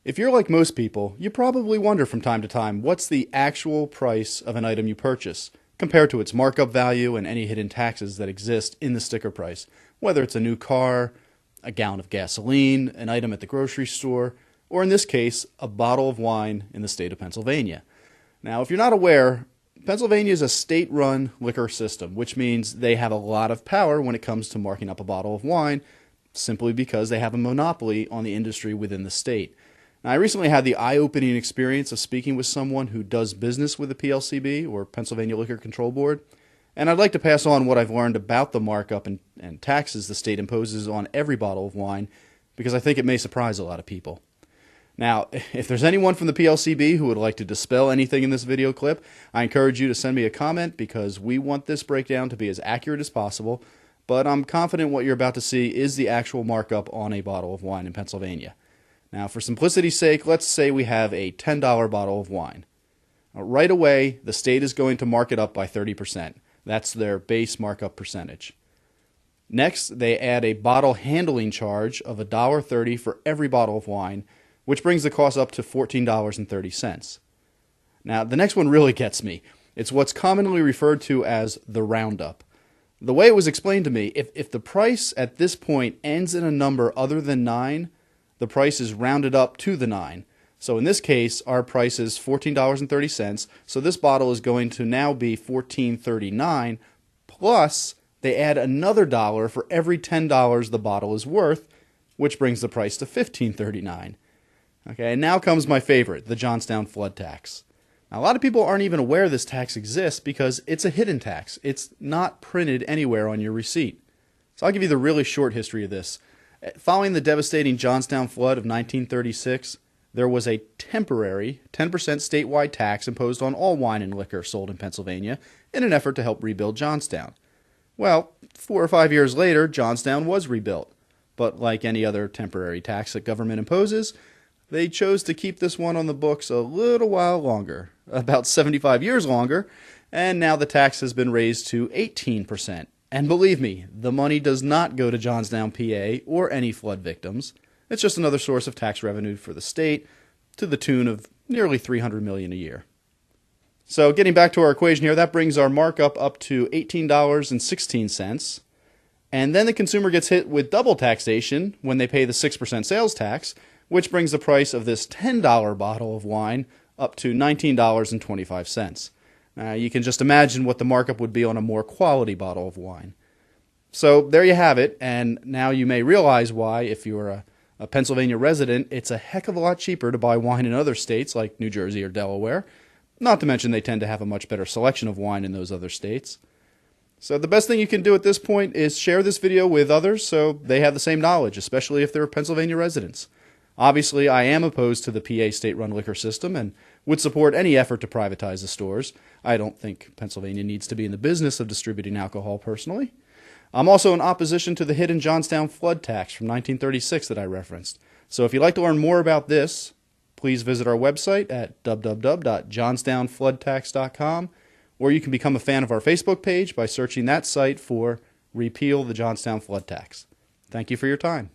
If you're like most people, you probably wonder from time to time what's the actual price of an item you purchase, compared to its markup value and any hidden taxes that exist in the sticker price, whether it's a new car, a gallon of gasoline, an item at the grocery store, or in this case, a bottle of wine in the state of Pennsylvania. Now, if you're not aware, Pennsylvania is a state-run liquor system, which means they have a lot of power when it comes to marking up a bottle of wine, simply because they have a monopoly on the industry within the state. Now, I recently had the eye-opening experience of speaking with someone who does business with the PLCB, or Pennsylvania Liquor Control Board, and I'd like to pass on what I've learned about the markup and taxes the state imposes on every bottle of wine, because I think it may surprise a lot of people. Now, if there's anyone from the PLCB who would like to dispel anything in this video clip, I encourage you to send me a comment, because we want this breakdown to be as accurate as possible, but I'm confident what you're about to see is the actual markup on a bottle of wine in Pennsylvania. Now, for simplicity's sake, let's say we have a $10 bottle of wine. Now, right away, the state is going to mark it up by 30%. That's their base markup percentage. Next, they add a bottle handling charge of $1.30 for every bottle of wine, which brings the cost up to $14.30. Now, the next one really gets me. It's what's commonly referred to as the roundup. The way it was explained to me, if the price at this point ends in a number other than 9, the price is rounded up to the 9. So in this case, our price is $14.30, so this bottle is going to now be $14.39, plus they add another dollar for every $10 the bottle is worth, which brings the price to $15.39. Okay, and now comes my favorite, the Johnstown flood tax. Now, a lot of people aren't even aware this tax exists because it's a hidden tax. It's not printed anywhere on your receipt. So I'll give you the really short history of this. Following the devastating Johnstown flood of 1936, there was a temporary 10% statewide tax imposed on all wine and liquor sold in Pennsylvania in an effort to help rebuild Johnstown. Well, 4 or 5 years later, Johnstown was rebuilt. But like any other temporary tax that government imposes, they chose to keep this one on the books a little while longer, about 75 years longer, and now the tax has been raised to 18%. And believe me, the money does not go to Johnstown, PA, or any flood victims. It's just another source of tax revenue for the state, to the tune of nearly $300 million a year. So getting back to our equation here, that brings our markup up to $18.16. And then the consumer gets hit with double taxation when they pay the 6% sales tax, which brings the price of this $10 bottle of wine up to $19.25. Now, you can just imagine what the markup would be on a more quality bottle of wine. So there you have it, and now you may realize why, if you're a Pennsylvania resident, it's a heck of a lot cheaper to buy wine in other states like New Jersey or Delaware, not to mention they tend to have a much better selection of wine in those other states. So the best thing you can do at this point is share this video with others so they have the same knowledge, especially if they're Pennsylvania residents. Obviously, I am opposed to the PA state-run liquor system and would support any effort to privatize the stores. I don't think Pennsylvania needs to be in the business of distributing alcohol personally. I'm also in opposition to the hidden Johnstown flood tax from 1936 that I referenced. So if you'd like to learn more about this, please visit our website at www.johnstownfloodtax.com, or you can become a fan of our Facebook page by searching that site for Repeal the Johnstown Flood Tax. Thank you for your time.